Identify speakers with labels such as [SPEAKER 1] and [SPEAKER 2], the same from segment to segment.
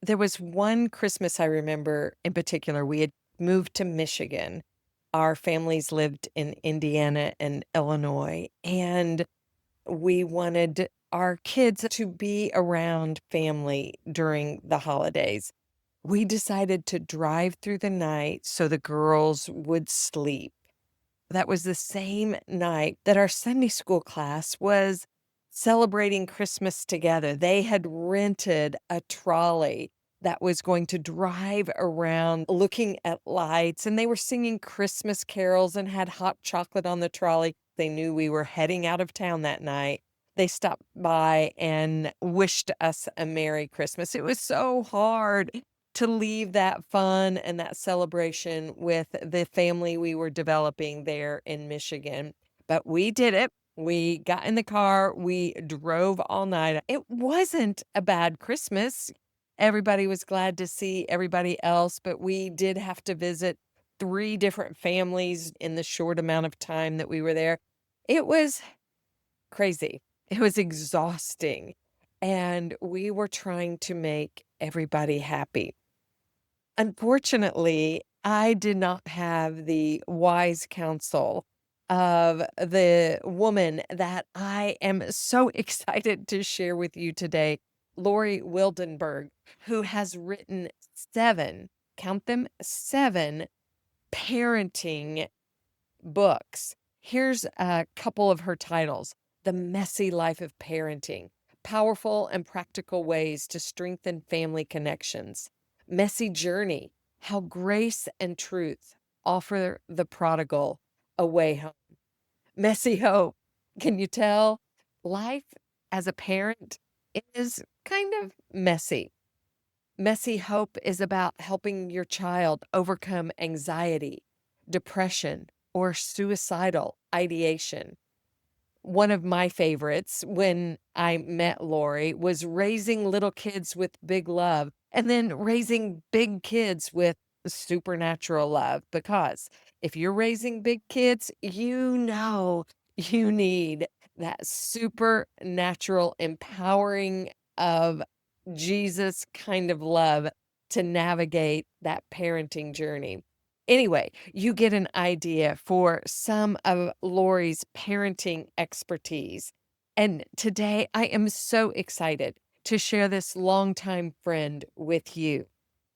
[SPEAKER 1] There was one Christmas I remember in particular. We had moved to Michigan. Our families lived in Indiana and Illinois, and we wanted our kids to be around family during the holidays. We decided to drive through the night so the girls would sleep. That was the same night that our Sunday school class was celebrating Christmas together. They had rented a trolley that was going to drive around looking at lights, and they were singing Christmas carols and had hot chocolate on the trolley. They knew we were heading out of town that night. They stopped by and wished us a Merry Christmas. It was so hard to leave that fun and that celebration with the family we were developing there in Michigan. But we did it. We got in the car, we drove all night. It wasn't a bad Christmas. Everybody was glad to see everybody else, but we did have to visit 3 different families in the short amount of time that we were there. It was crazy. It was exhausting, and we were trying to make everybody happy. Unfortunately, I did not have the wise counsel of the woman that I am so excited to share with you today, Lori Wildenberg, who has written 7, count them, 7 parenting books. Here's a couple of her titles: The Messy Life of Parenting, Powerful and Practical Ways to Strengthen Family Connections; Messy Journey, How Grace and Truth Offer the Prodigal a Way Home; Messy Hope. Can you tell? Life as a parent is kind of messy. Messy Hope is about helping your child overcome anxiety, depression, or suicidal ideation. One of my favorites when I met Lori was Raising Little Kids with Big Love, and then Raising Big Kids with Supernatural Love. Because if you're raising big kids, you know you need that supernatural empowering of Jesus kind of love to navigate that parenting journey. Anyway, you get an idea for some of Lori's parenting expertise. And today I am so excited to share this longtime friend with you.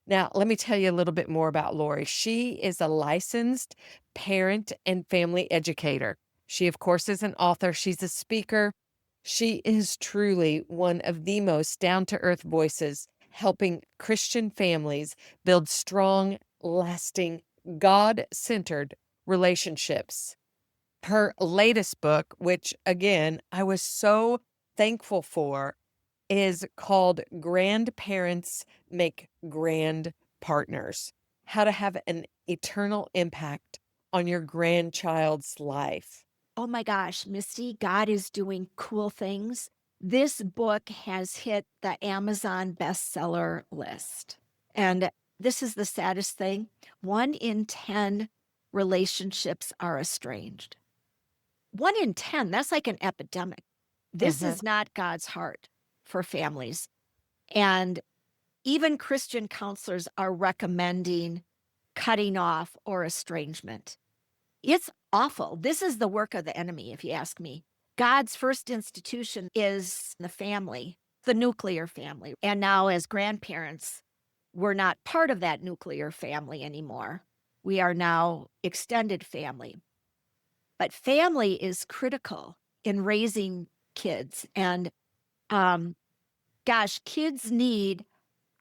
[SPEAKER 1] Now, let me tell you a little bit more about Lori. She is a licensed parent and family educator. She, of course, is an author. She's a speaker. She is truly one of the most down to earth voices helping Christian families build strong, lasting, God centered relationships. Her latest book, which again, I was so thankful for, is called Grandparents Make Grand Partners: How to Have an Eternal Impact on Your Grandchild's Life.
[SPEAKER 2] Oh my gosh, Misty, God is doing cool things. This book has hit the Amazon bestseller list. And this is the saddest thing. 1 in 10 relationships are estranged. 1 in 10, that's like an epidemic. This
[SPEAKER 1] Mhm.
[SPEAKER 2] is not God's heart for families. And even Christian counselors are recommending cutting off or estrangement. It's awful. This is the work of the enemy, if you ask me. God's first institution is the family, the nuclear family. And now, as grandparents, we're not part of that nuclear family anymore. We are now extended family. But family is critical in raising kids. And um, gosh, kids need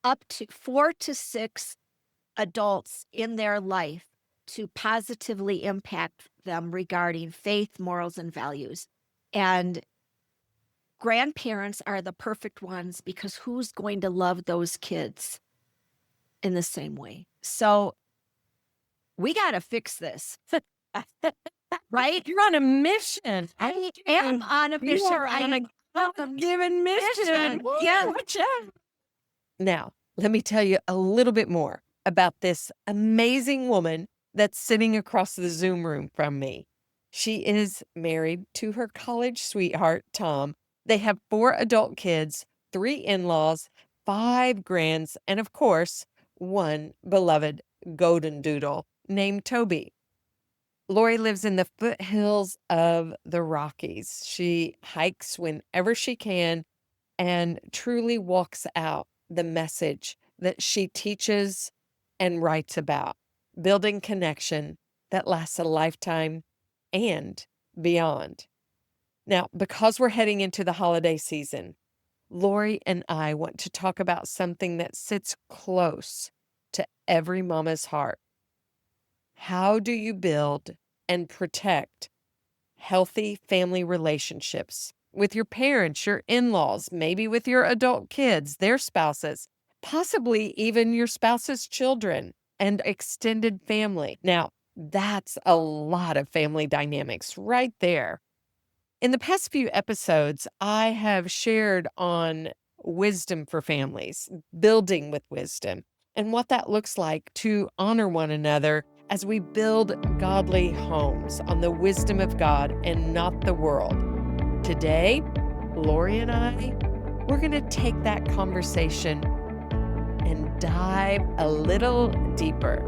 [SPEAKER 2] up to 4 to 6 adults in their life to positively impact them regarding faith, morals, and values. And grandparents are the perfect ones because who's going to love those kids in the same way? So we got to fix this, right?
[SPEAKER 1] You're on a mission.
[SPEAKER 2] I am on a
[SPEAKER 1] You
[SPEAKER 2] mission.
[SPEAKER 1] are on a God-given mission.
[SPEAKER 2] Yeah.
[SPEAKER 1] Watch out. Now, let me tell you a little bit more about this amazing woman that's sitting across the Zoom room from me. She is married to her college sweetheart, Tom. They have 4 adult kids, 3 in laws, 5 grands, and of course, one beloved golden doodle named Toby. Lori lives in the foothills of the Rockies. She hikes whenever she can and truly walks out the message that she teaches and writes about, building connection that lasts a lifetime and beyond. Now, because we're heading into the holiday season, Lori and I want to talk about something that sits close to every mama's heart. How do you build and protect healthy family relationships with your parents, your in laws, maybe with your adult kids, their spouses, possibly even your spouse's children and extended family? Now, that's a lot of family dynamics right there. In the past few episodes, I have shared on wisdom for families, building with wisdom, and what that looks like to honor one another as we build godly homes on the wisdom of God and not the world. Today, Lori and I, we're going to take that conversation and dive a little deeper.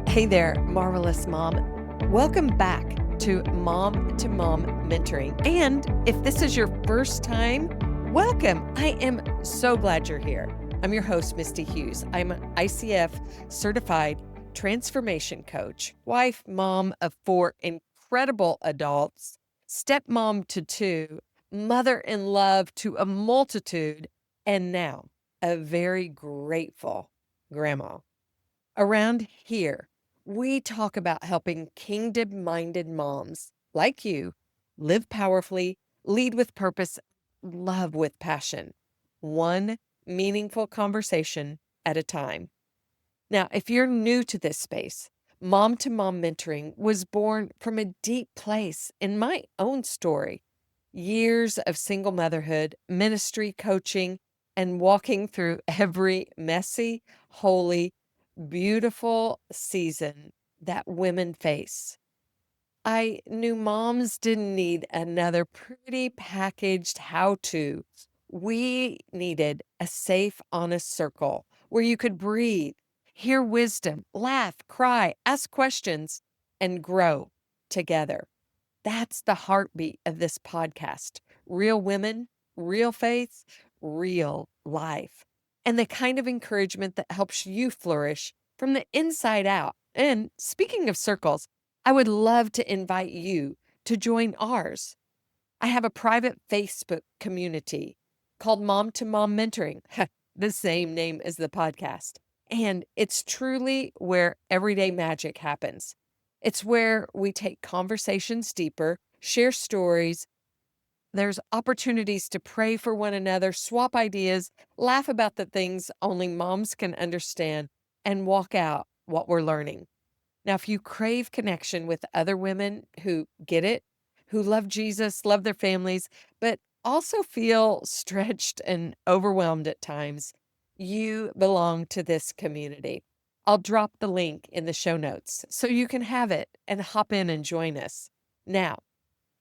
[SPEAKER 1] Hey there, marvelous mom. Welcome back to Mom2Mom Mentoring. And if this is your first time, welcome. I am so glad you're here. I'm your host, Misty Hughes. I'm an ICF certified transformation coach, wife, mom of 4 incredible adults, stepmom to 2, mother in love to a multitude, and now a very grateful grandma. Around here, we talk about helping kingdom-minded moms like you live powerfully, lead with purpose, love with passion, one meaningful conversation at a time. Now, if you're new to this space, Mom2Mom Mentoring was born from a deep place in my own story. Years of single motherhood, ministry coaching, and walking through every messy, holy, beautiful season that women face. I knew moms didn't need another pretty packaged how to. We needed a safe, honest circle where you could breathe, hear wisdom, laugh, cry, ask questions, and grow together. That's the heartbeat of this podcast. Real women, real faith, real life, and the kind of encouragement that helps you flourish from the inside out. And speaking of circles, I would love to invite you to join ours. I have a private Facebook community called Mom2Mom Mentoring, the same name as the podcast. And it's truly where everyday magic happens. It's where we take conversations deeper, share stories. There's opportunities to pray for one another, swap ideas, laugh about the things only moms can understand, and walk out what we're learning. Now, if you crave connection with other women who get it, who love Jesus, love their families, but also feel stretched and overwhelmed at times, you belong to this community. I'll drop the link in the show notes so you can have it and hop in and join us. Now,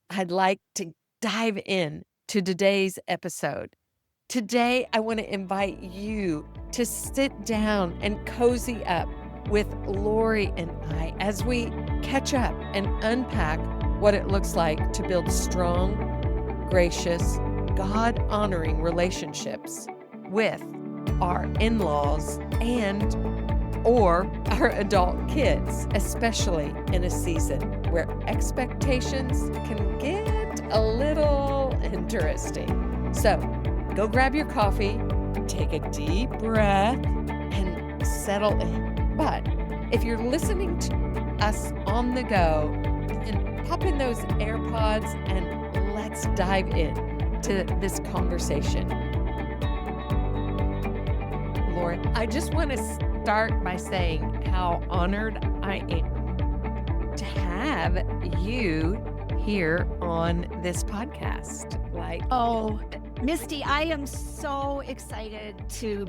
[SPEAKER 1] I'd like to dive in to today's episode. Today, I want to invite you to sit down and cozy up with Lori and I as we catch up and unpack what it looks like to build strong, gracious, God-honoring relationships with our in-laws and or our adult kids, especially in a season where expectations can get a little interesting. So go grab your coffee, take a deep breath, and settle in. But if you're listening to us on the go, then pop in those AirPods and let's dive in to this conversation. Lori, I just want to start by saying how honored I am to have you here on this podcast.
[SPEAKER 2] Oh, Misty, I am so excited to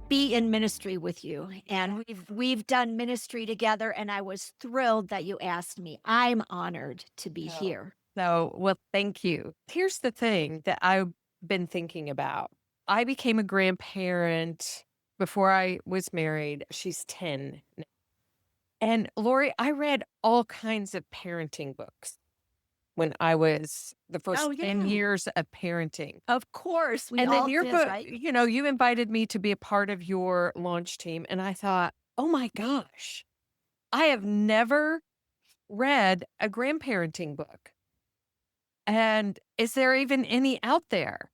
[SPEAKER 2] be in ministry with you. And we've done ministry together, and I was thrilled that you asked me. I'm honored to be here.
[SPEAKER 1] So, well, thank you. Here's the thing that I been thinking about. I became a grandparent before I was married. She's 10 now. And Lori, I read all kinds of parenting books when I was the
[SPEAKER 2] Oh,
[SPEAKER 1] first 10
[SPEAKER 2] yeah.
[SPEAKER 1] years of parenting.
[SPEAKER 2] Of course, we
[SPEAKER 1] And then
[SPEAKER 2] all
[SPEAKER 1] your
[SPEAKER 2] did,
[SPEAKER 1] book,
[SPEAKER 2] right?
[SPEAKER 1] you invited me to be a part of your launch team. And I thought, oh my gosh, I have never read a grandparenting book. And is there even any out there?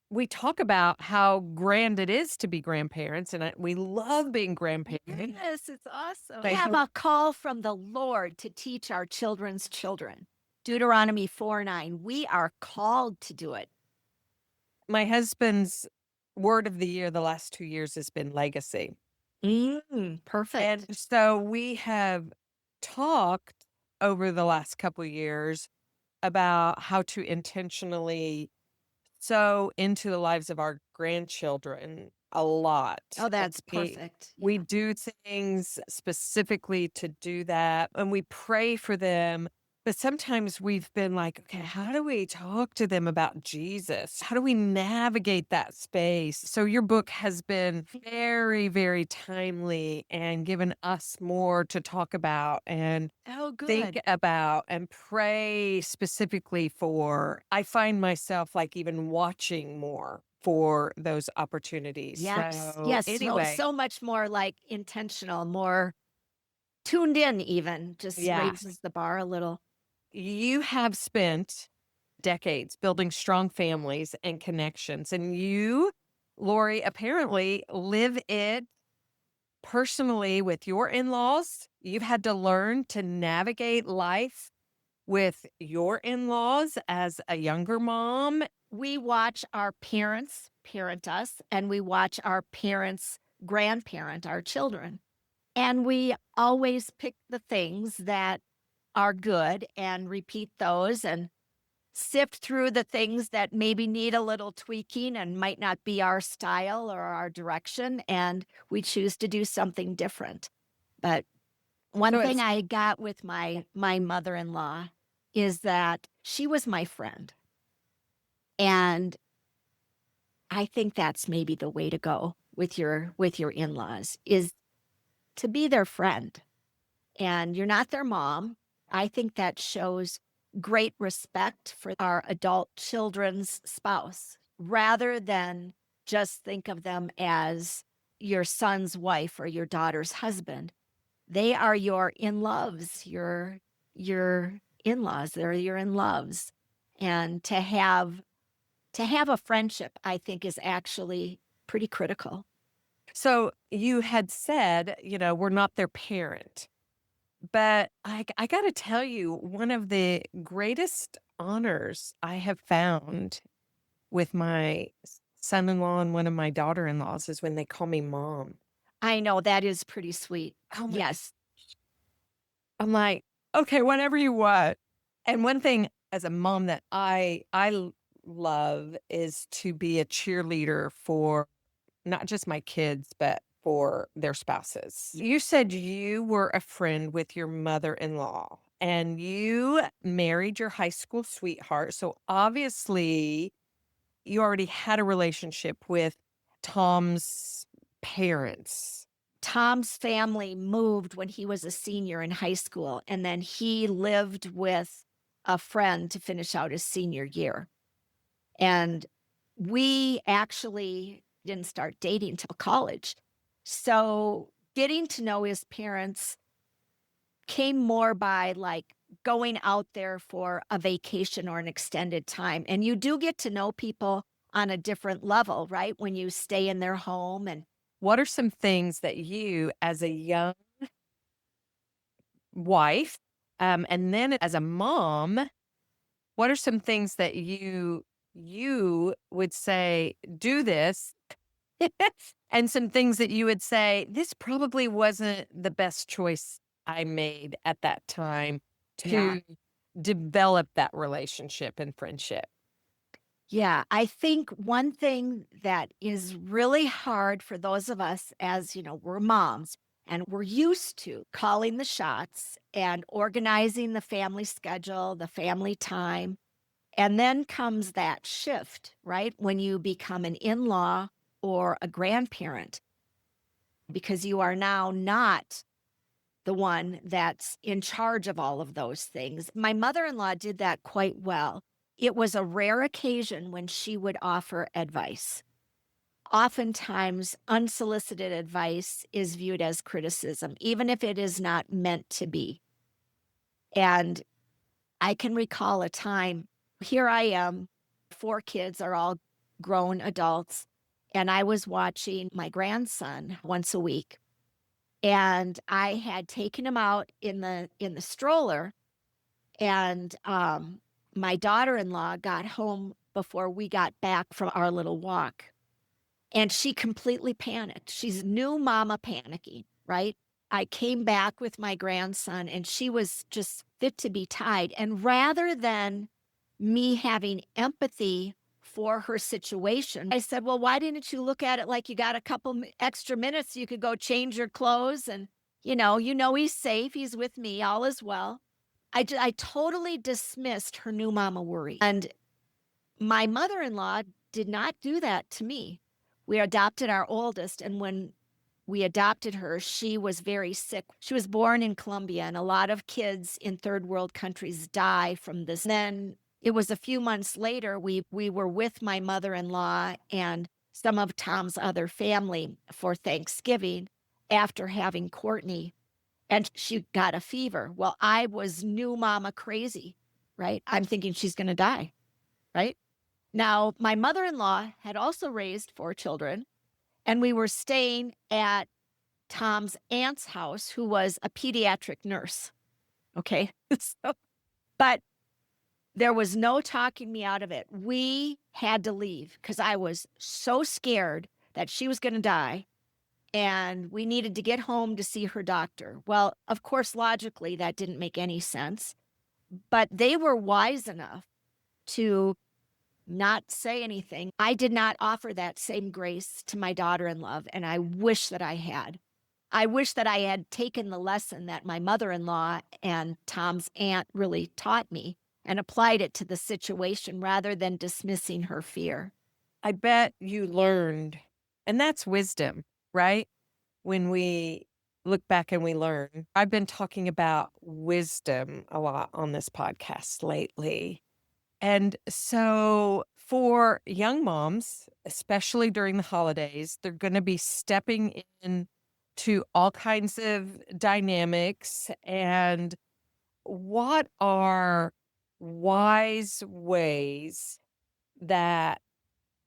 [SPEAKER 1] We talk about how grand it is to be grandparents, and we love being grandparents.
[SPEAKER 2] Yes, it's awesome. We
[SPEAKER 1] But
[SPEAKER 2] have a call from the Lord to teach our children's children. Deuteronomy 4:9. We are called to do it.
[SPEAKER 1] my husband's word of the year the last 2 years has been legacy.
[SPEAKER 2] Perfect.
[SPEAKER 1] And so we have talked over the last couple years about how to intentionally sow into the lives of our grandchildren a lot.
[SPEAKER 2] Oh,
[SPEAKER 1] And
[SPEAKER 2] that's perfect.
[SPEAKER 1] we
[SPEAKER 2] Yeah.
[SPEAKER 1] do things specifically to do that, and we pray for them. But sometimes we've been like, okay, how do we talk to them about Jesus? How do we navigate that space? So your book has been very, very timely and given us more to talk about and
[SPEAKER 2] Oh,
[SPEAKER 1] think
[SPEAKER 2] good.
[SPEAKER 1] about and pray specifically for. I find myself like even watching more for those opportunities.
[SPEAKER 2] Yes.
[SPEAKER 1] So
[SPEAKER 2] Yes. So,
[SPEAKER 1] anyway,
[SPEAKER 2] so much more like intentional, more tuned in, even just
[SPEAKER 1] yeah,
[SPEAKER 2] raises the bar a little.
[SPEAKER 1] you have spent decades building strong families and connections, and you, Lori, apparently live it personally with your in-laws. You've had to learn to navigate life with your in-laws as a younger mom.
[SPEAKER 2] We watch our parents parent us, and we watch our parents grandparent our children. And we always pick the things that are good and repeat those and sift through the things that maybe need a little tweaking and might not be our style or our direction. And we choose to do something different. But one
[SPEAKER 1] So
[SPEAKER 2] thing
[SPEAKER 1] it's
[SPEAKER 2] I got with my mother-in-law is that she was my friend. And I think that's maybe the way to go with your in-laws is to be their friend. And you're not their mom. I think that shows great respect for our adult children's spouse rather than just think of them as your son's wife or your daughter's husband. They are your in-loves, your in-laws, they're your in-loves. And to have a friendship, I think is actually pretty critical.
[SPEAKER 1] so you had said, we're not their parent. But I gotta tell you, one of the greatest honors I have found with my son-in-law and one of my daughter-in-laws is when they call me mom.
[SPEAKER 2] I know that is pretty sweet.
[SPEAKER 1] Oh my
[SPEAKER 2] Yes.
[SPEAKER 1] I'm like, "Okay, whatever you want." And one thing as a mom that I love is to be a cheerleader for not just my kids, but for their spouses. You said you were a friend with your mother-in-law, and you married your high school sweetheart, so obviously, you already had a relationship with Tom's parents.
[SPEAKER 2] Tom's family moved when he was a senior in high school, and then he lived with a friend to finish out his senior year. And we actually didn't start dating till college. So getting to know his parents came more by like going out there for a vacation or an extended time. And you do get to know people on a different level, right? When you stay in their home and
[SPEAKER 1] What are some things that you, as a young wife, and then as a mom, what are some things that you would say, "Do this," and some things that you would say, "This probably wasn't the best choice I made at that time
[SPEAKER 2] yeah.
[SPEAKER 1] to develop that relationship and friendship?"
[SPEAKER 2] Yeah, I think one thing that is really hard for those of us as, we're moms and we're used to calling the shots and organizing the family schedule, the family time. And then comes that shift, right? When you become an in law or a grandparent, because you are now not the one that's in charge of all of those things. My mother in law did that quite well. It was a rare occasion when she would offer advice. Oftentimes, unsolicited advice is viewed as criticism, even if it is not meant to be. And I can recall a time, here I am, 4 kids are all grown adults, and I was watching my grandson once a week. And I had taken him out in the stroller, and my daughter-in-law got home before we got back from our little walk. And she completely panicked. She's new mama panicking, right? I came back with my grandson and she was just fit to be tied. And rather than me having empathy for her situation, I said, "Well, why didn't you look at it like you got a couple extra minutes? You could go change your clothes and, he's safe. He's with me. All is well." I totally dismissed her new mama worry. And my mother-in-law did not do that to me. We adopted our oldest, and when we adopted her, she was very sick. She was born in Colombia, and a lot of kids in third world countries die from this. Then it was a few months later, we were with my mother-in-law and some of Tom's other family for Thanksgiving after having Courtney, and she got a fever. Well, I was new mama crazy, right? I'm thinking she's gonna die, right? Now, my mother-in-law had also raised 4 children, and we were staying at Tom's aunt's house, who was a pediatric nurse, okay? So but there was no talking me out of it. We had to leave because I was so scared that she was gonna die, and we needed to get home to see her doctor. Well, of course, logically, that didn't make any sense, but they were wise enough to not say anything. I did not offer that same grace to my daughter-in-law, and I wish that I had. I wish that I had taken the lesson that my mother-in-law and Tom's aunt really taught me and applied it to the situation rather than dismissing her fear.
[SPEAKER 1] I bet you learned, and that's wisdom, right? When we look back and we learn. I've been talking about wisdom a lot on this podcast lately. And so for young moms, especially during the holidays, they're going to be stepping in to all kinds of dynamics. And what are wise ways that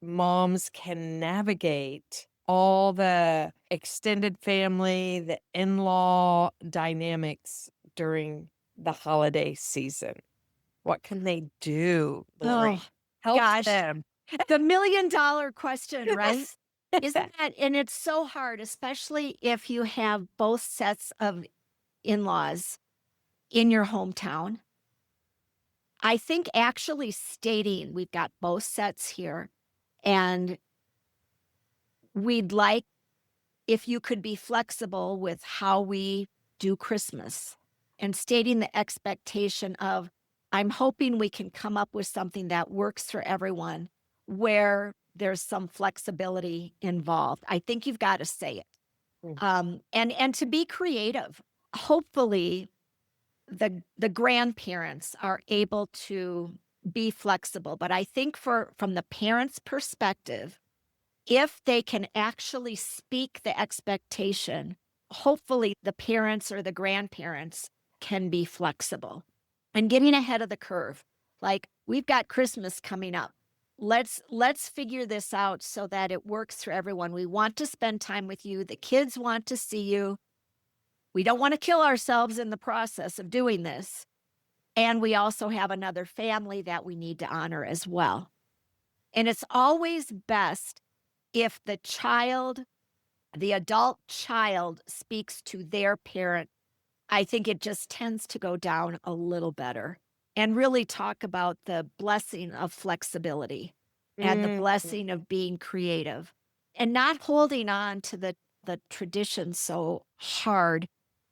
[SPEAKER 1] moms can navigate all the extended family, the in-law dynamics during the holiday season? What can they do,
[SPEAKER 2] Oh,
[SPEAKER 1] Lori? Help
[SPEAKER 2] gosh.
[SPEAKER 1] them.
[SPEAKER 2] The million-dollar question, right?
[SPEAKER 1] Yes.
[SPEAKER 2] Isn't that, and it's so hard, especially if you have both sets of in-laws in your hometown. I think actually stating we've got both sets here, and we'd like if you could be flexible with how we do Christmas and stating the expectation of, I'm hoping we can come up with something that works for everyone where there's some flexibility involved. I think you've got to say it.
[SPEAKER 1] Mm.
[SPEAKER 2] And to be creative. Hopefully the grandparents are able to be flexible, but I think from the parents' perspective, if they can actually speak the expectation, hopefully the parents or the grandparents can be flexible and getting ahead of the curve. Like, we've got Christmas coming up. Let's figure this out so that it works for everyone. We want to spend time with you. The kids want to see you. We don't want to kill ourselves in the process of doing this. And we also have another family that we need to honor as well. And it's always best if the adult child speaks to their parent. I think it just tends to go down a little better, and really talk about the blessing of flexibility and the
[SPEAKER 1] Mm.
[SPEAKER 2] blessing of being creative and not holding on to the traditions so hard.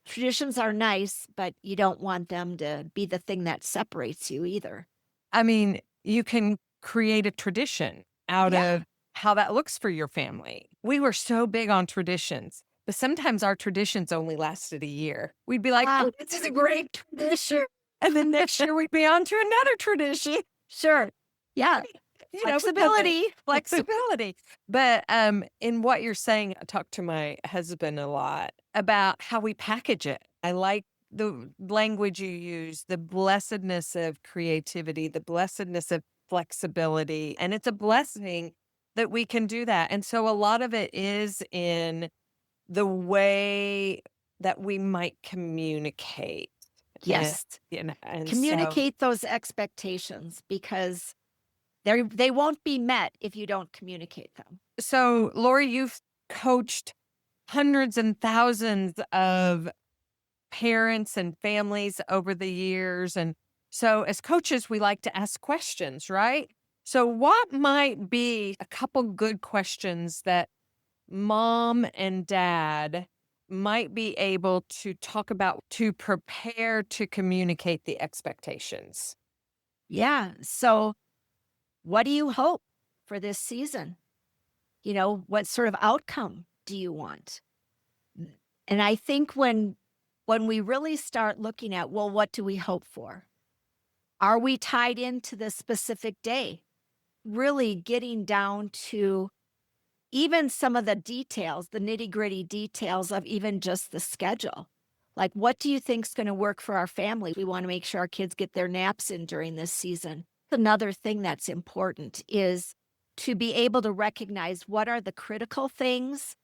[SPEAKER 2] Traditions are nice, but you don't want them to be the thing that separates you either.
[SPEAKER 1] I mean, you can create a tradition out
[SPEAKER 2] Yeah.
[SPEAKER 1] of how that looks for your family. We were so big on traditions, but sometimes our traditions only lasted a year. We'd be like,
[SPEAKER 2] Ah,
[SPEAKER 1] "Oh, this is a great tradition." And then next year we'd be on to another tradition,
[SPEAKER 2] sure. Yeah.
[SPEAKER 1] because of
[SPEAKER 2] Flexibility.
[SPEAKER 1] flexibility. But in what you're saying, I talk to my husband a lot about how we package it. I like the language you use, the blessedness of creativity, the blessedness of flexibility. And it's a blessing that we can do that. And so a lot of it is in the way that we might communicate. And,
[SPEAKER 2] Yes.
[SPEAKER 1] and so
[SPEAKER 2] Communicate those expectations because they won't be met if you don't communicate them.
[SPEAKER 1] so Lori, you've coached hundreds and thousands of parents and families over the years. And so, as coaches, we like to ask questions, right? So, what might be a couple good questions that mom and dad might be able to talk about to prepare to communicate the expectations?
[SPEAKER 2] Yeah. So, what do you hope for this season? What sort of outcome do you want? And I think when we really start looking at, well, what do we hope for? Are we tied into the specific day? Really getting down to even some of the details, the nitty-gritty details of even just the schedule. Like, what do you think's gonna work for our family? We wanna make sure our kids get their naps in during this season. Another thing that's important is to be able to recognize what are the critical things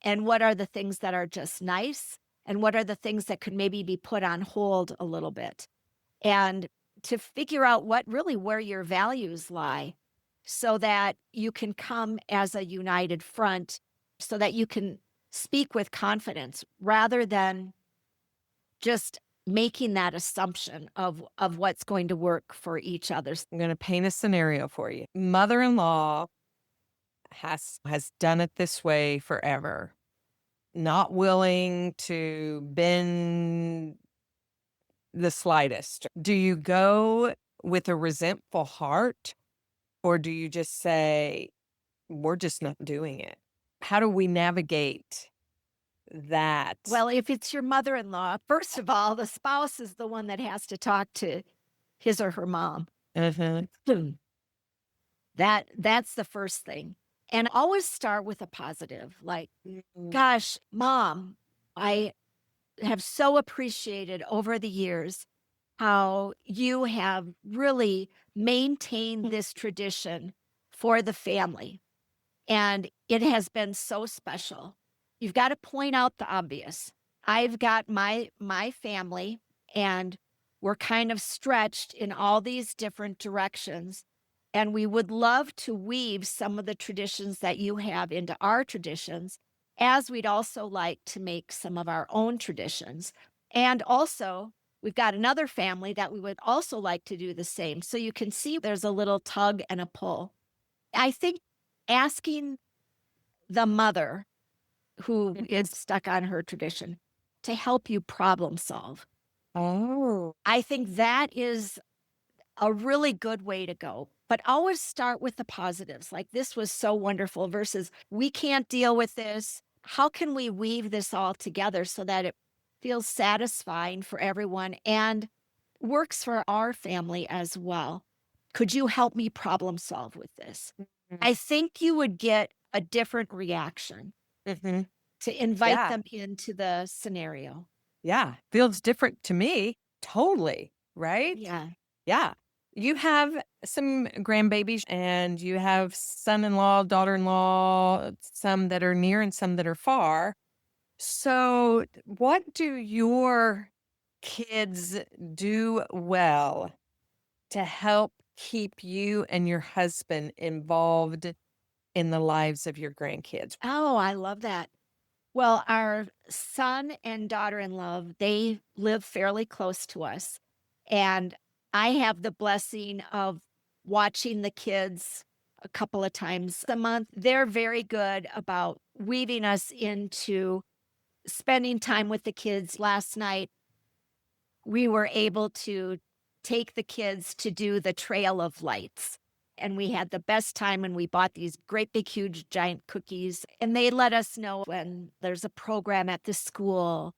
[SPEAKER 2] and what are the things that are just nice and what are the things that could maybe be put on hold a little bit. And to figure out where your values lie so that you can come as a united front so that you can speak with confidence rather than just making that assumption of what's going to work for each other's.
[SPEAKER 1] I'm going to paint a scenario for you. Mother-in-law has done it this way forever. Not willing to bend the slightest. Do you go with a resentful heart, or do you just say, "We're just not doing it"? How do we navigate that?
[SPEAKER 2] Well, if it's your mother-in-law, first of all, the spouse is the one that has to talk to his or her mom.
[SPEAKER 1] Mhm.
[SPEAKER 2] That's the first thing. And always start with a positive, like,
[SPEAKER 1] Mhm.
[SPEAKER 2] "Gosh, mom, I have so appreciated over the years how you have really maintained this tradition for the family, and it has been so special." You've got to point out the obvious. I've got my family, and we're kind of stretched in all these different directions, and we would love to weave some of the traditions that you have into our traditions, as we'd also like to make some of our own traditions. And also, we've got another family that we would also like to do the same. So you can see there's a little tug and a pull. I think asking the mother who is stuck on her tradition to help you problem solve.
[SPEAKER 1] Oh.
[SPEAKER 2] I think that is a really good way to go. But always start with the positives. Like, this was so wonderful versus we can't deal with this. How can we weave this all together so that it feels satisfying for everyone and works for our family as well? Could you help me problem solve with this?
[SPEAKER 1] Mhm.
[SPEAKER 2] I think you would get a different reaction
[SPEAKER 1] Mhm.
[SPEAKER 2] to invite
[SPEAKER 1] Yeah.
[SPEAKER 2] them into the scenario.
[SPEAKER 1] Yeah. Feels different to me. Totally. Right?
[SPEAKER 2] Yeah.
[SPEAKER 1] Yeah. You have some grandbabies and you have son-in-law, daughter-in-law, some that are near and some that are far. So, what do your kids do well to help keep you and your husband involved in the lives of your grandkids?
[SPEAKER 2] Oh, I love that. Well, our son and daughter-in-law, they live fairly close to us, and I have the blessing of watching the kids a couple of times a month. They're very good about weaving us into spending time with the kids. Last night, we were able to take the kids to do the Trail of Lights. And we had the best time and we bought these great big huge giant cookies and they let us know when there's a program at the school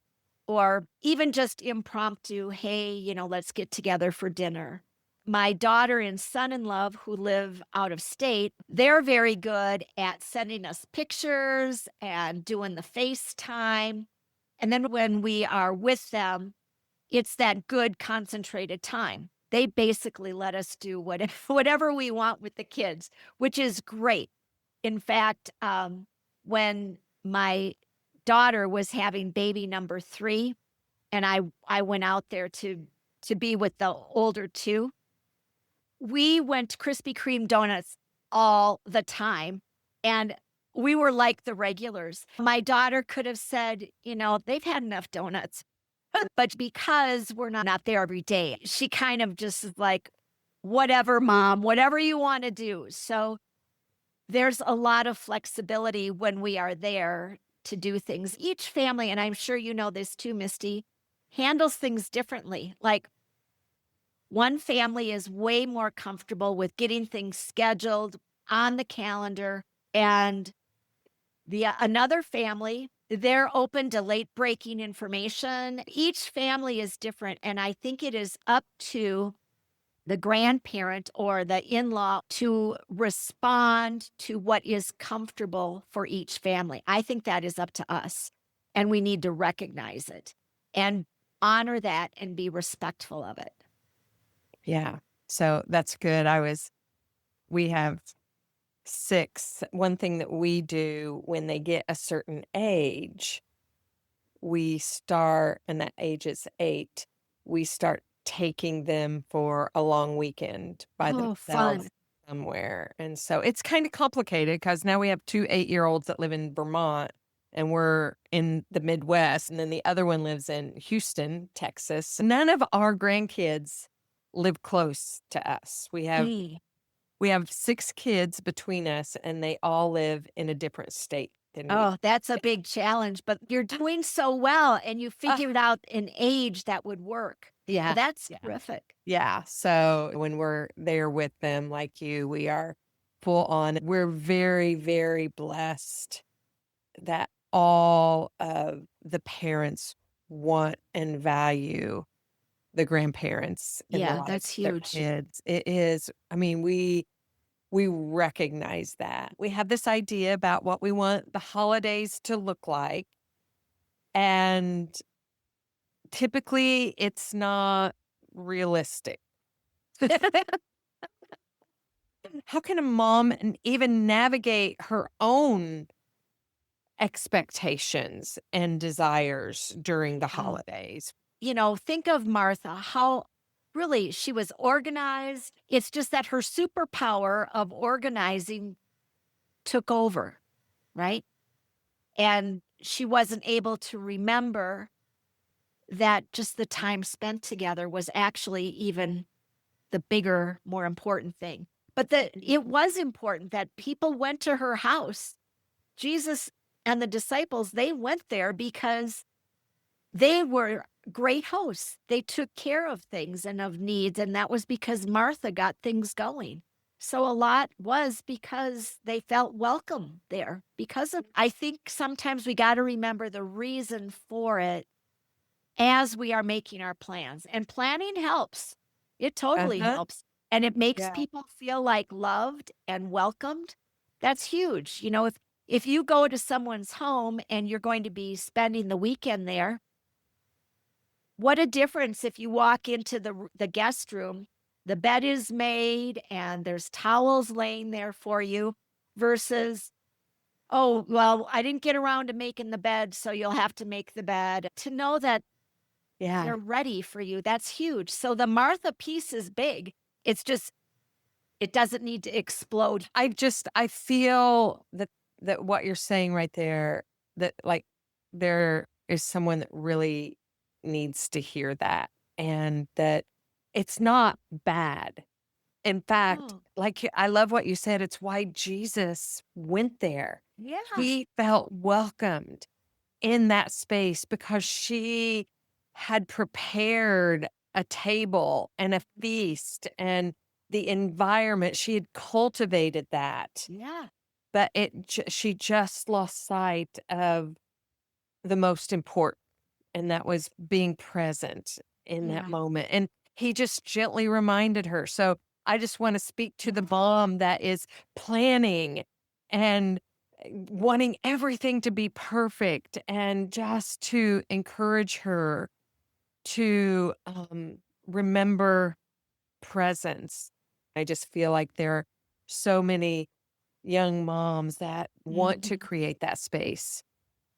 [SPEAKER 2] or even just impromptu, hey, let's get together for dinner. My daughter and son-in-law who live out of state, they're very good at sending us pictures and doing the FaceTime. And then when we are with them, it's that good concentrated time. They basically let us do whatever we want with the kids, which is great. In fact, when my daughter was having baby number 3, and I went out there to be with the older 2, we went to Krispy Kreme donuts all the time, and we were like the regulars. My daughter could have said, "They've had enough donuts." But because we're not there every day, she kind of just is like, "Whatever, mom, whatever you wanna do." So, there's a lot of flexibility when we are there to do things. Each family, and I'm sure you know this too, Misty, handles things differently. Like, one family is way more comfortable with getting things scheduled on the calendar, and another family, they're open to late breaking information. Each family is different, and I think it is up to the grandparent or the in-law to respond to what is comfortable for each family. I think that is up to us, and we need to recognize it and honor that and be respectful of it.
[SPEAKER 1] Yeah. So that's good. We have 6. One thing that we do when they get a certain age, we start, and that age is 8, we start taking them for a long weekend by
[SPEAKER 2] Oh,
[SPEAKER 1] themselves
[SPEAKER 2] fun.
[SPEAKER 1] somewhere. And so it's kind of complicated because now we have 2 8-year-olds that live in Vermont and we're in the Midwest. And then the other one lives in Houston, Texas. None of our grandkids live close to us.
[SPEAKER 2] Hey.
[SPEAKER 1] We have 6 kids between us and they all live in a different state than we.
[SPEAKER 2] Oh, that's a big challenge, but you're doing so well and you
[SPEAKER 1] Uh,
[SPEAKER 2] figured out an age that would work.
[SPEAKER 1] yeah.
[SPEAKER 2] That's
[SPEAKER 1] Yeah.
[SPEAKER 2] terrific.
[SPEAKER 1] Yeah, so when we're there with them like you, we are full on. We're very, very blessed that all of the parents want and value the grandparents in the
[SPEAKER 2] Yeah,
[SPEAKER 1] lives
[SPEAKER 2] that's
[SPEAKER 1] of their
[SPEAKER 2] huge.
[SPEAKER 1] kids. It is, I mean, we recognize that. We have this idea about what we want the holidays to look like, and typically it's not realistic. How can a mom even navigate her own expectations and desires during the
[SPEAKER 2] Oh,
[SPEAKER 1] holidays?
[SPEAKER 2] think of Martha, how really she was organized. It's just that her superpower of organizing took over, right? And she wasn't able to remember that just the time spent together was actually even the bigger, more important thing. But that it was important that people went to her house. Jesus and the disciples, they went there because they were great hosts. They took care of things and of needs, and that was because Martha got things going. So a lot was because they felt welcome there. Because of, I think sometimes we got to remember the reason for it as we are making our plans. And planning helps. It totally
[SPEAKER 1] Uh-huh.
[SPEAKER 2] helps. And it makes
[SPEAKER 1] Yeah.
[SPEAKER 2] people feel like loved and welcomed. That's huge. If you go to someone's home and you're going to be spending the weekend there, what a difference if you walk into the guest room, the bed is made and there's towels laying there for you versus, oh, well, I didn't get around to making the bed, so you'll have to make the bed. To know that
[SPEAKER 1] Yeah.
[SPEAKER 2] they're ready for you, that's huge. So the Martha piece is big. It's just it doesn't need to explode.
[SPEAKER 1] I feel that what you're saying right there, that like there is someone that really needs to hear that, and that it's not bad. In fact,
[SPEAKER 2] Oh,
[SPEAKER 1] I love what you said, it's why Jesus went there.
[SPEAKER 2] yeah.
[SPEAKER 1] He felt welcomed in that space because she had prepared a table and a feast and the environment. She had cultivated that,
[SPEAKER 2] Yeah.
[SPEAKER 1] but she just lost sight of the most important, and that was being present in that
[SPEAKER 2] Yeah.
[SPEAKER 1] moment, and he just gently reminded her. So, I just wanna speak to the mom that is planning and, wanting everything to be perfect, and just to encourage her to, remember presence. I just feel like there are so many young moms that want to
[SPEAKER 2] Mhm.
[SPEAKER 1] create that space.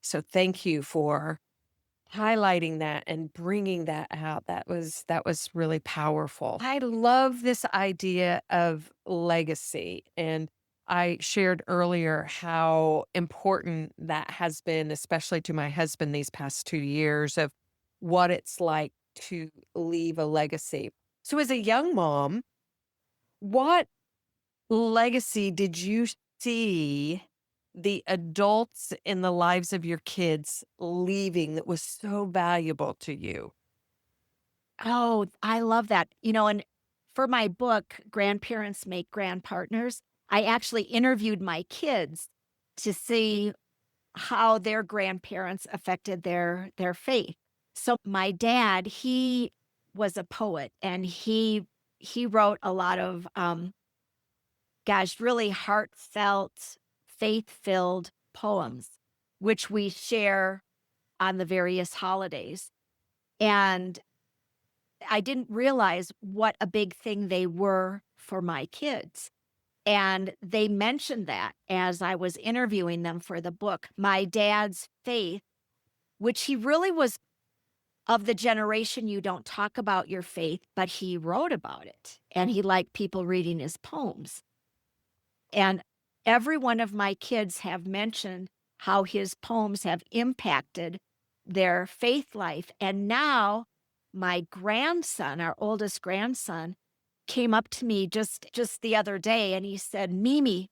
[SPEAKER 1] So thank you for highlighting that and bringing that out. That was really powerful. I love this idea of legacy, and I shared earlier how important that has been, especially to my husband these past 2 years, of what it's like to leave a legacy. So as a young mom, what legacy did you see the adults in the lives of your kids leaving that was so valuable to you?
[SPEAKER 2] Oh, I love that. And for my book, Grandparents Make Grand Partners, I actually interviewed my kids to see how their grandparents affected their faith. So my dad, he was a poet and he wrote a lot of gosh, really heartfelt, faith-filled poems which we share on the various holidays. And I didn't realize what a big thing they were for my kids. And they mentioned that as I was interviewing them for the book. My dad's faith, which he really was of the generation you don't talk about your faith, but he wrote about it and he liked people reading his poems. And every one of my kids have mentioned how his poems have impacted their faith life. And now my grandson, our oldest grandson, came up to me just the other day and he said, "Mimi,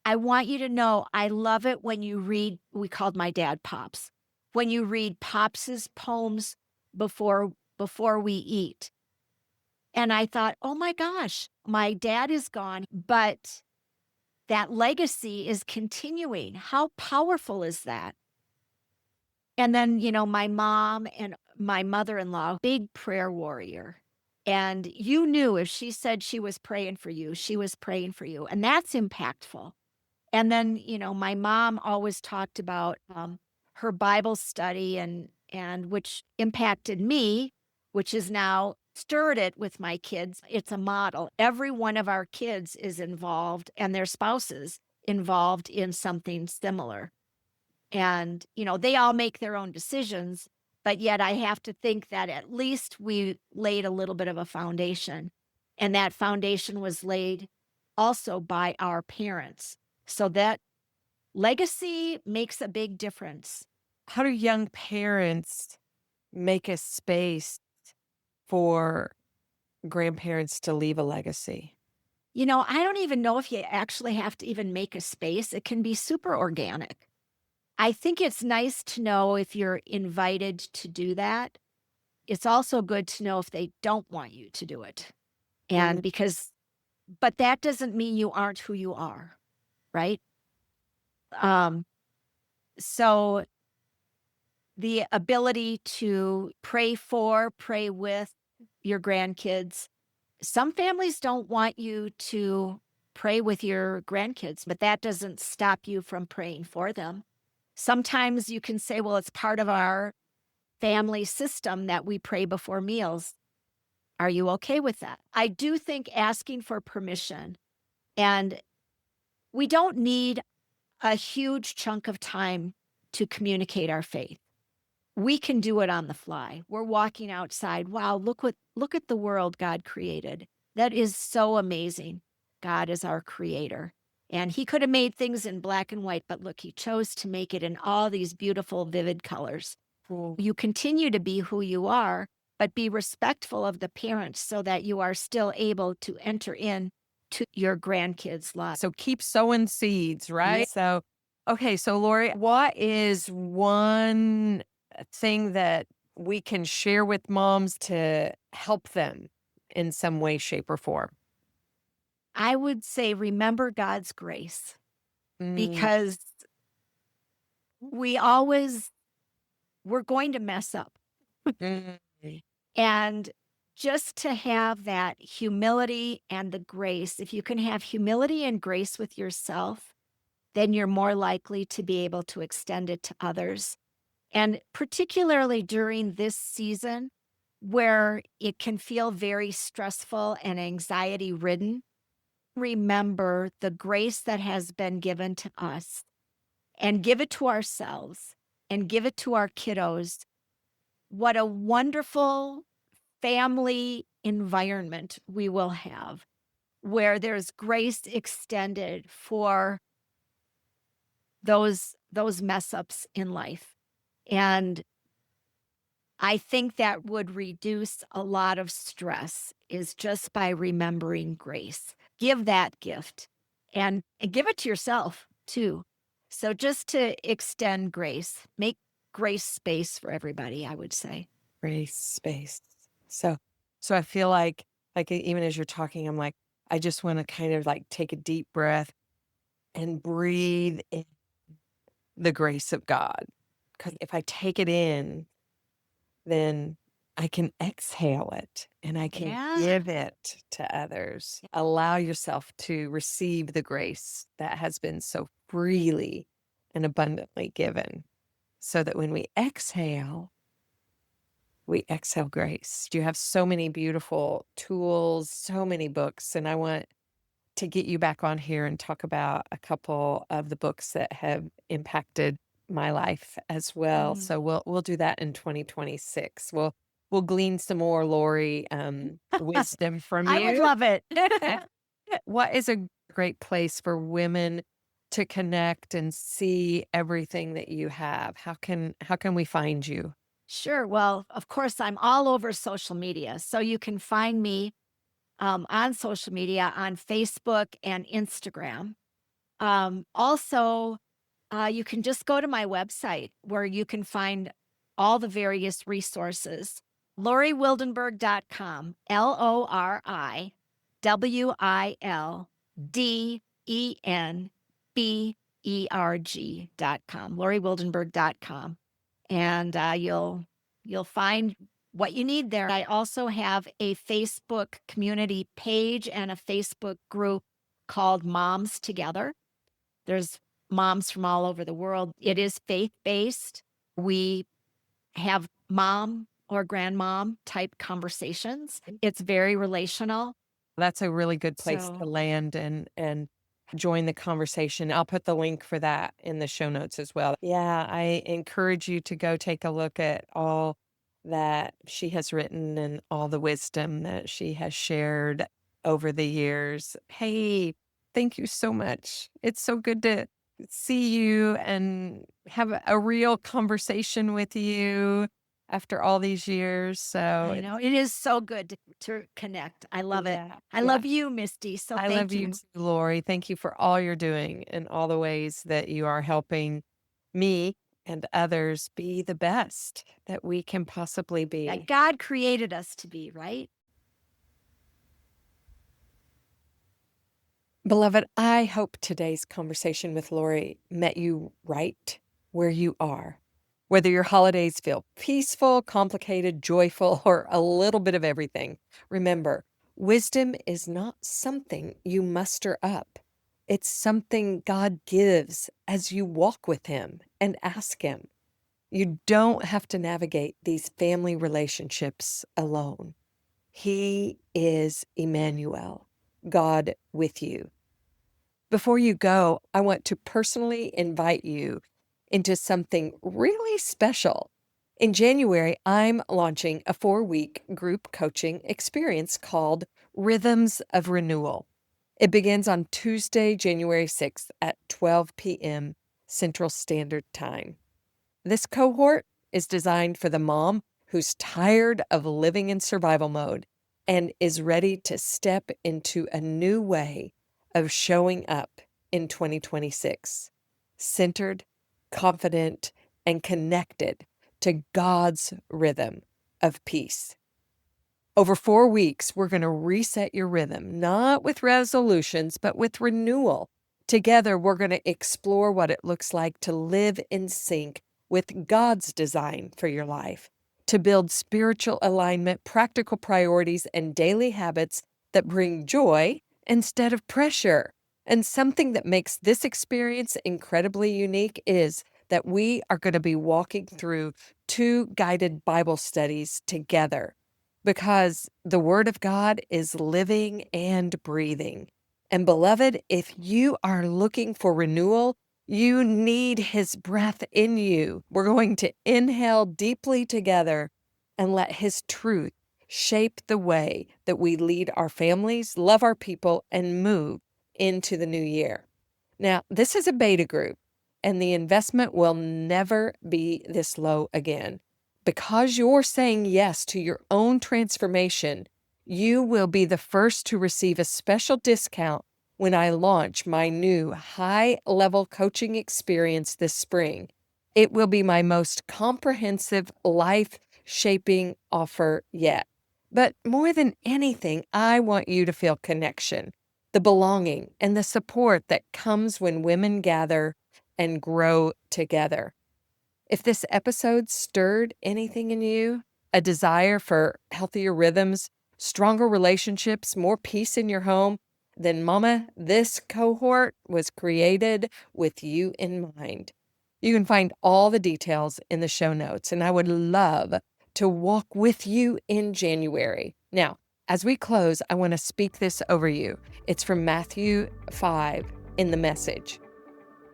[SPEAKER 2] I want you to know I love it when you read," we called my dad Pops, "when you read Pops's poems before we eat." And I thought, "Oh my gosh, my dad is gone, but that legacy is continuing. How powerful is that?" And then, my mom and my mother-in-law, big prayer warrior. And you knew if she said she was praying for you, she was praying for you. And that's impactful. And then, my mom always talked about her Bible study and which impacted me, which is now stirred it with my kids. It's a model. Every one of our kids is involved and their spouses involved in something similar. And, they all make their own decisions, but yet I have to think that at least we laid a little bit of a foundation. And that foundation was laid also by our parents. So that legacy makes a big difference.
[SPEAKER 1] How do young parents make a space for grandparents to leave a legacy?
[SPEAKER 2] I don't even know if you actually have to even make a space. It can be super organic. I think it's nice to know if you're invited to do that. It's also good to know if they don't want you to do it.
[SPEAKER 1] Mm,
[SPEAKER 2] And but that doesn't mean you aren't who you are, right? Um, so the ability to pray for, pray with your grandkids. Some families don't want you to pray with your grandkids, but that doesn't stop you from praying for them. Sometimes you can say, well, it's part of our family system that we pray before meals. Are you okay with that? I do think asking for permission, and we don't need a huge chunk of time to communicate our faith. We can do it on the fly. We're walking outside. Wow, look at the world God created. That is so amazing. God is our creator. And he could have made things in black and white, but look, he chose to make it in all these beautiful, vivid colors.
[SPEAKER 1] cool.
[SPEAKER 2] You continue to be who you are, but be respectful of the parents so that you are still able to enter in to your grandkids' lives.
[SPEAKER 1] So keep sowing seeds,
[SPEAKER 2] Yeah.
[SPEAKER 1] right? So, okay, so Lori, what is one thing that we can share with moms to help them in some way, shape, or form?
[SPEAKER 2] I would say remember God's grace
[SPEAKER 1] Mm,
[SPEAKER 2] because we always we're going to mess up.
[SPEAKER 1] mm,
[SPEAKER 2] And just to have that humility and the grace, if you can have humility and grace with yourself, then you're more likely to be able to extend it to others. And particularly during this season where it can feel very stressful and anxiety ridden, remember the grace that has been given to us and give it to ourselves and give it to our kiddos. What a wonderful family environment we will have where there's grace extended for those mess ups in life. And I think that would reduce a lot of stress is just by remembering grace. Give that gift and give it to yourself too. So just to extend grace, make grace space for everybody, I would say.
[SPEAKER 1] grace, space. So, so I feel like even as you're talking, I'm like, I just want to kind of like take a deep breath and breathe in the grace of God. Because if I take it in, then I can exhale it and I can
[SPEAKER 2] Yeah.
[SPEAKER 1] give it to others. Allow yourself to receive the grace that has been so freely and abundantly given so that when we exhale grace. You have so many beautiful tools, so many books, and I want to get you back on here and talk about a couple of the books that have impacted my life as well.
[SPEAKER 2] Mm.
[SPEAKER 1] So we'll do that in 2026. We'll glean some more Lori wisdom from
[SPEAKER 2] I would
[SPEAKER 1] you.
[SPEAKER 2] love it.
[SPEAKER 1] What is a great place for women to connect and see everything that you have? How can we find you?
[SPEAKER 2] Sure. Well, of course, I'm all over social media. So you can find me on social media on Facebook and Instagram. Also, you can just go to my website where you can find all the various resources. LoriWildenberg.com, LoriWildenberg.com, LoriWildenberg.com. And you'll find what you need there. I also have a Facebook community page and a Facebook group called Moms Together. There's moms from all over the world. It is faith-based. We have mom or grandmom type conversations. It's very relational.
[SPEAKER 1] That's a really good place to
[SPEAKER 2] So,
[SPEAKER 1] land and join the conversation. I'll put the link for that in the show notes as well. Yeah, I encourage you to go take a look at all that she has written and all the wisdom that she has shared over the years. Hey, thank you so much. It's so good to see you and have a real conversation with you after all these years. So
[SPEAKER 2] I know it is so good to connect. I love it.
[SPEAKER 1] yeah,
[SPEAKER 2] I
[SPEAKER 1] yeah.
[SPEAKER 2] love you, Misty. So
[SPEAKER 1] I love
[SPEAKER 2] thank
[SPEAKER 1] you
[SPEAKER 2] you.
[SPEAKER 1] too, Lori. Thank you for all you're doing and all the ways that you are helping me and others be the best that we can possibly
[SPEAKER 2] That
[SPEAKER 1] be.
[SPEAKER 2] God created us to be, right?
[SPEAKER 1] Beloved, I hope today's conversation with Lori met you right where you are. Whether your holidays feel peaceful, complicated, joyful, or a little bit of everything, remember, wisdom is not something you muster up. It's something God gives as you walk with Him and ask Him. You don't have to navigate these family relationships alone. He is Emmanuel, God with you. Before you go, I want to personally invite you into something really special. In January, I'm launching a 4-week group coaching experience called Rhythms of Renewal. It begins on Tuesday, January 6th at 12 p.m. Central Standard Time. This cohort is designed for the mom who's tired of living in survival mode and is ready to step into a new way of showing up in 2026, centered, confident, and connected to God's rhythm of peace. Over 4 weeks, we're going to reset your rhythm, not with resolutions, but with renewal. Together, we're going to explore what it looks like to live in sync with God's design for your life, to build spiritual alignment, practical priorities, and daily habits that bring joy instead of pressure. And something that makes this experience incredibly unique is that we are going to be walking through 2 guided Bible studies together because the Word of God is living and breathing. And beloved, if you are looking for renewal, you need His breath in you. We're going to inhale deeply together and let His truth shape the way that we lead our families, love our people, and move into the new year. Now, this is a beta group, and the investment will never be this low again. Because you're saying yes to your own transformation, you will be the first to receive a special discount when I launch my new high-level coaching experience this spring. It will be my most comprehensive, life-shaping offer yet. But more than anything, I want you to feel connection, the belonging, and the support that comes when women gather and grow together. If this episode stirred anything in you, a desire for healthier rhythms, stronger relationships, more peace in your home, then Mama, this cohort was created with you in mind. You can find all the details in the show notes, and I would love to walk with you in January. Now, as we close, I want to speak this over you. It's from Matthew 5 in the Message.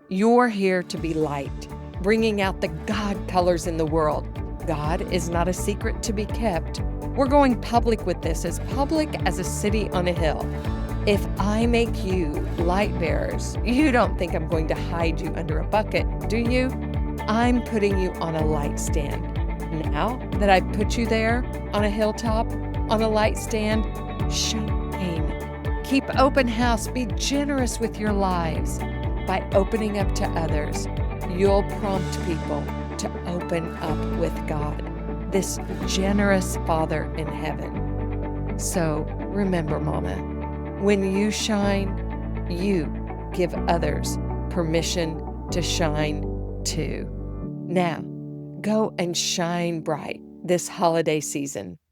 [SPEAKER 1] You're here to be light, bringing out the God colors in the world. God is not a secret to be kept. We're going public with this, as public as a city on a hill. If I make you light bearers, you don't think I'm going to hide you under a bucket, do you? I'm putting you on a light stand. Now that I've put you there on a hilltop, on a light stand, shine. Keep open house. Be generous with your lives. By opening up to others, you'll prompt people to open up with God, this generous Father in heaven. So remember, Mama, when you shine, you give others permission to shine too. Now, go and shine bright this holiday season.